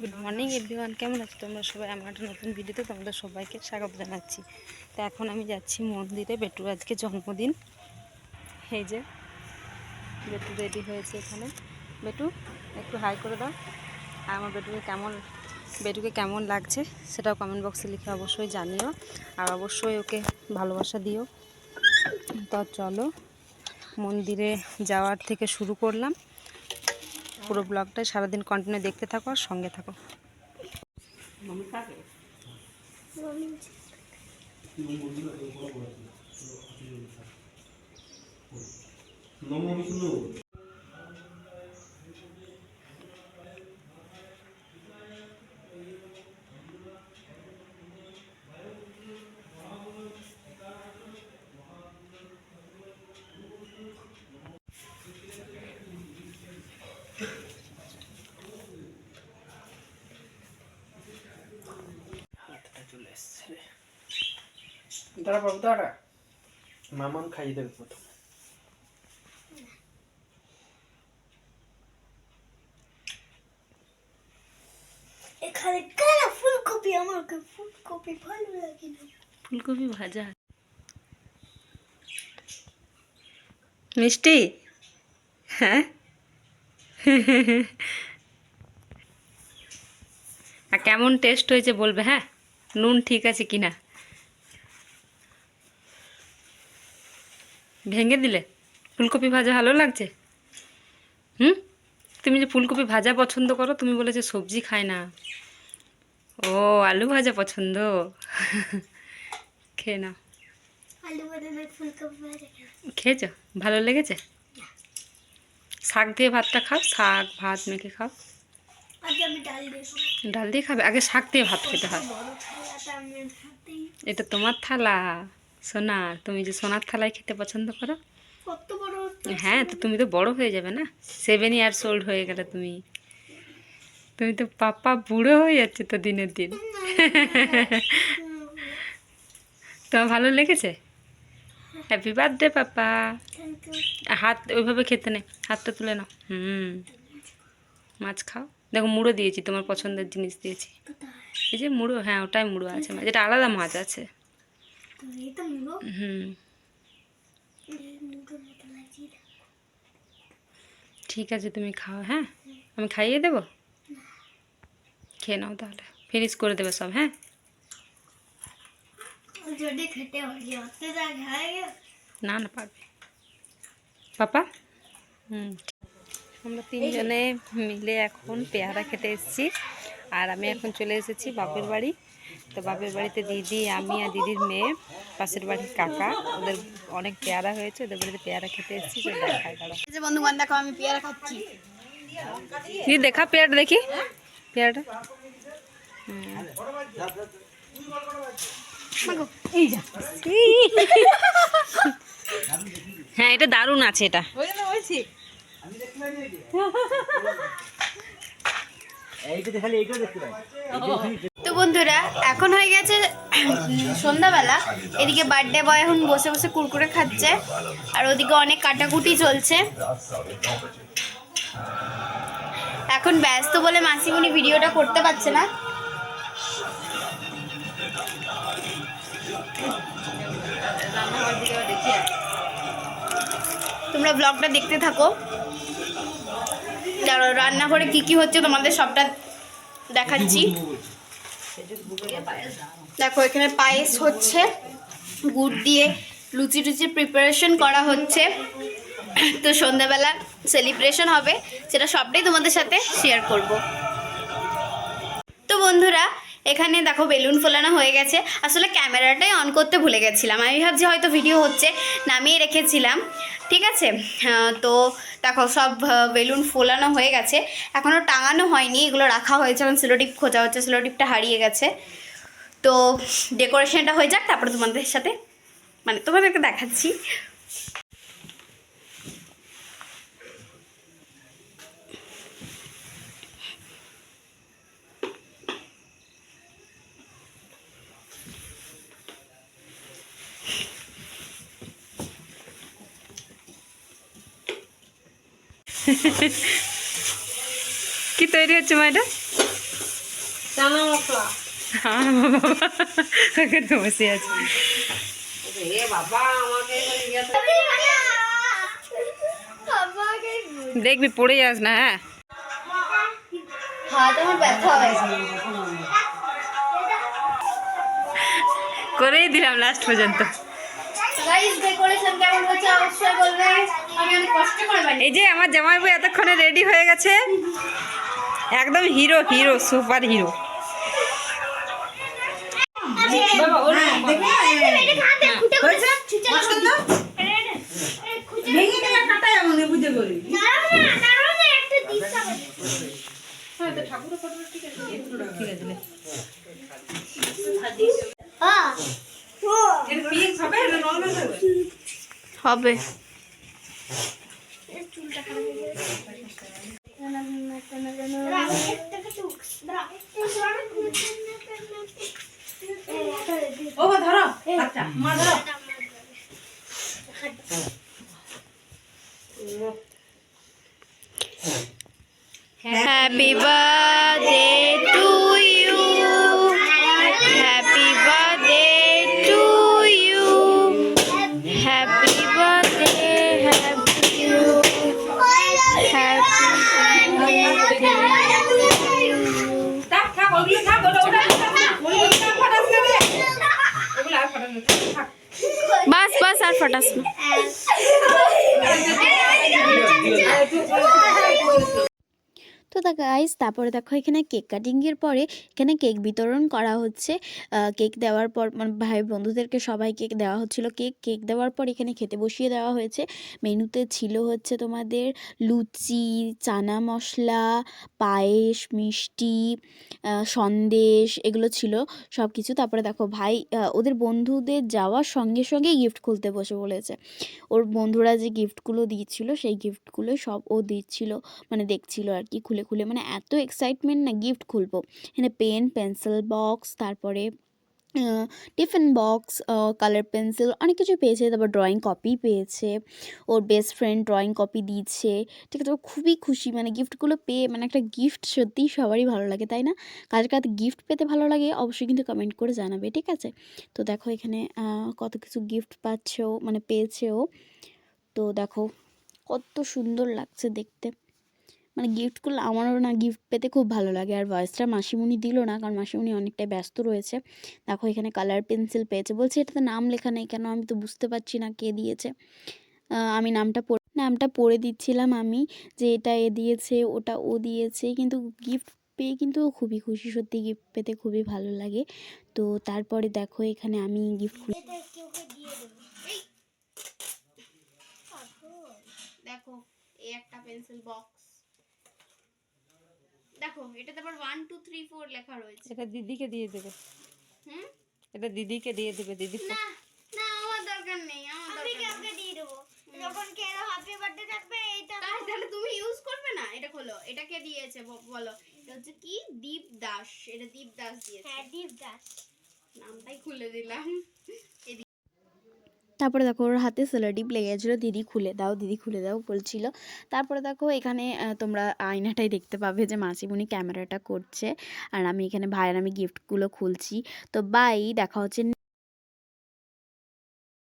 Good morning everyone, কেমন আছো তোমরা সবাই? আমার একটা নতুন ভিডিওতে তোমাদের সবাইকে স্বাগত জানাচ্ছি। তো এখন আমি যাচ্ছি মন্দিরে, বেটুর আজকে জন্মদিন। এই যে বেটু রেডি হয়েছে এখানে। বেটু একটু হাই করে দাও। আর আমার বেটুকে কেমন লাগছে সেটাও কমেন্ট বক্সে লিখে অবশ্যই জানিও, আর অবশ্যই ওকে ভালোবাসা দিও। তো চলো মন্দিরে যাওয়ার থেকে শুরু করলাম। পুরো ব্লগটা সারাদিন কন্টিনিউ দেখতে থাকো আর সঙ্গে থাকো। দাঁড়া বাবু দাঁড়া, মামাম খাইয়ে দেবে প্রথম। এখানে কারা ফুলকপি, আমাকে ফুলকপি ভালো লাগে না। ফুলকপি ভাজা মিষ্টি, হ্যাঁ। আর কেমন টেস্ট হয়েছে বলবে, হ্যাঁ, নুন ঠিক আছে কিনা। ভেঙে দিলে ফুলকপি ভাজা ভালো লাগছে? তুমি যে ফুলকপি ভাজা পছন্দ করো, তুমি বলেছো সবজি খায় না। ও, আলু ভাজা পছন্দ। খেয়ে নাও। আলু ভাজা না ফুলকপি ভাজা? খেয়েছো? ভালো লেগেছে? শাক দিয়ে ভাতটা খাও, শাক ভাত মেখে খাও। আজকে আমি ডাল দিয়ে খাবো। ডাল দিয়ে খাবে? আগে শাক দিয়ে ভাত খেতে হয়। বড় থালাটা আমি হাতেই। এটা তোমার থালা সোনার, তুমি যে সোনার থালায় খেতে পছন্দ করো। কত বড় হচ্ছে? হ্যাঁ, তো তুমি তো বড় হয়ে যাবে না, 7 ইয়ার্স ওল্ড হয়ে গেলে তুমি। তুমি তো পাপা বুড়ো হয়ে যাচ্ছে তো দিনের দিন। তোমার ভালো লেগেছে? Happy birthday papa. Thank you. হাত ওইভাবে খেতে নেই, হাতটা তুলে নাও। মাছ খাও। দেখো মুড়ো দিয়েছি, তোমার পছন্দের জিনিস দিয়েছি। এই যে মুড়ো, হ্যাঁ ওটাই মুড়ো আছে, যেটা আলাদা মাছ আছে। এই তো মুড়ো। মুড়োর মতো লাগছে। ঠিক আছে তুমি খাও, হ্যাঁ, আমি খাইয়ে দেবো। খেয়ে নাও তাহলে, ফিনিশ করে দেবে সব, হ্যাঁ। যদি খেতে হয় হতে যা খায় না না পারবে পাপা। আমরা তিনজনে মিলে এখন পেয়ারা খেতে এসেছি, আর আমি এখন চলে এসেছি বাপের বাড়ি। তো বাপের বাড়িতে দিদি, আমি আর দিদির মেয়ে, পাশের বাড়ির কাকা, ওদের অনেক পেয়ারা হয়েছে, ওদের বাড়িতে পেয়ারা খেতে এসেছি। তো দেখায় দাঁড়া বন্ধু বান্ধব, দেখো আমি পেয়ারা খাচ্ছি। দিদি দেখা পেয়ারাটা দেখি, পেয়ারাটা। হ্যাঁ এটা দারুণ আছে, এটা তো বন্ধুরা, এখন হয়ে গেছে সন্ধ্যাবেলা। এদিকে বার্থডে বয় এখন বসে বসে কুরকুরে খাচ্ছে, আর ওদিকে অনেক কাটাকুটি চলছে। এখন ব্যস্ত বলে মাসিমণি ভিডিওটা করতে পারছে না। তোমরা ব্লগটা দেখতে থাকো, রান্নাঘরে কি কি হচ্ছে তোমাদের সবটা দেখাচ্ছি। দেখো এখানে পায়েস হচ্ছে, গুড় দিয়ে লুচি টুচির প্রিপারেশন করা হচ্ছে। তো সন্ধ্যাবেলা সেলিব্রেশন হবে, সেটা সবটাই তোমাদের সাথে শেয়ার করব। তো বন্ধুরা, এখানে দেখো বেলুন ফোলানো হয়ে গেছে। আসলে ক্যামেরাটাই অন করতে ভুলে গেছিলাম, আমি ভাবছি হয়তো ভিডিও হচ্ছে, নামিয়ে রেখেছিলাম। ঠিক আছে, তো দেখো সব বেলুন ফোলানো হয়ে গেছে, এখনও টাঙানো হয়নি, এগুলো রাখা হয়েছে। এখন সেলোটিপ খোঁজা হচ্ছে, সেলোটিপটা হারিয়ে গেছে। তো ডেকোরেশনটা হয়ে যাক, তারপরে তোমাদের সাথে তোমাদেরকে দেখাচ্ছি। কি তৈরি হচ্ছে মা? এটা চানা মশলা। হ্যাঁ বাবা ওখানে তো বসে আছে। এ বাবা আমাকে দেখবি পড়ে যাস না। হ্যাঁ হাত আমার ব্যথা হয়। করেই দিলাম লাস্ট পর্যন্ত। গাইস ডেকোরেশন কেমন হচ্ছে অবশ্যই বলবে। আমি অনেক কষ্ট করে বানিয়েছি। এই যে আমার জামাইবাবু এতক্ষণে রেডি হয়ে গেছে, একদম হিরো হিরো সুপার হিরো। ভেঙে গেলে কাটায় আমাকে বুঝে করি। হবে ও ধরো, আচ্ছা মা ধরো। Happy birthday to you. Happy birthday to you. Happy birthday, happy you. Happy থাক থাক ওগুলো থাক, ওটা ওটা ওগুলো থাক, ফাটাস না রে। ওগুলো আর ফাটাস না, থাক। बस बस আর ফটাস না। তো গাইস তারপরে দেখো এখানে কেক কাটিংয়ের পরে এখানে কেক বিতরণ করা হচ্ছে। কেক দেওয়ার পর মানে ভাই বন্ধুদেরকে সবাই কেক দেওয়া হচ্ছিল। কেক দেওয়ার পর এখানে খেতে বসিয়ে দেওয়া হয়েছে। মেনুতে ছিল হচ্ছে তোমাদের লুচি, চানা মশলা, পায়েস, মিষ্টি, সন্দেশ, এগুলো ছিল সব কিছু। তারপরে দেখো ভাই ওদের বন্ধুদের যাওয়ার সঙ্গে সঙ্গেই গিফট খুলতে বসে বলেছে। ওর বন্ধুরা যে গিফটগুলো দিয়েছিল সেই গিফটগুলো সব ও দিচ্ছিল, মানে দেখছিল আর কি খুলে খুলে, মানে এত এক্সাইটমেন্ট না গিফট খুলবো। এখানে পেন, পেন্সিল বক্স, তারপরে টিফিন বক্স, কালার পেন্সিল, অনেক কিছু পেয়েছে। তারপর ড্রয়িং কপি পেয়েছে, ওর বেস্ট ফ্রেন্ড ড্রয়িং কপি দিয়েছে। ঠিক আছে, ও খুবই খুশি মানে গিফটগুলো পেয়ে। মানে একটা গিফট সত্যিই সবারই ভালো লাগে, তাই না? কার কার গিফট পেতে ভালো লাগে অবশ্যই কিন্তু কমেন্ট করে জানাবে, ঠিক আছে? তো দেখো এখানে কত কিছু গিফট পাচ্ছে ও, মানে পেয়েছে ও। তো দেখো কত সুন্দর লাগছে দেখতে। মানে গিফটগুলো আমারও না গিফট পেতে খুব ভালো লাগে। আর ভয়েসটা মাসিমণি দিল না, কারণ মাসিমণি অনেকটাই ব্যস্ত রয়েছে। দেখো এখানে কালার পেন্সিল পেয়েছে, বলছে এটাতে নাম লেখা নেই কেন, আমি তো বুঝতে পারছি না কে দিয়েছে। আমি নামটা পড়ে দিচ্ছিলাম আমি, যে এটা এ দিয়েছে, ওটা ও দিয়েছে। কিন্তু গিফট পেয়ে কিন্তু খুবই খুশি, সত্যি গিফট পেতে খুবই ভালো লাগে। তো তারপরে দেখো এখানে আমি গিফট দেখো এই একটা পেন্সিল বক্স, দেখো এটাতে আবার 1 2 3 4 লেখা রয়েছে। এটা দিদিকে দিয়ে দেবে। হুম, এটা দিদিকে দিয়ে দেবে। দিদি না না আমার দরকার নেই, আমার দরকার নেই। আমি দিয়ে দেব যখন কে হ্যাপি বার্থডে থাকবে। এটা তাহলে তুমি ইউজ করবে না। এটা খোলো, এটা কে দিয়েছে বলো? এটা হচ্ছে কি, দীপ দাস। এটা দীপ দাস দিয়েছে। হ্যাঁ দীপ দাস, নামটাই খুলে দিলাম। তারপরে দেখো ওর হাতে সেলোটিপ লেগে গেছিলো, দিদি খুলে দাও বলছিল। তারপরে দেখো এখানে তোমরা আয়নাটাই দেখতে পাবে যে মাসিমণি ক্যামেরাটা করছে, আর আমি এখানে ভাইয়ের আমি গিফটগুলো খুলছি। তো বাই, দেখা হচ্ছে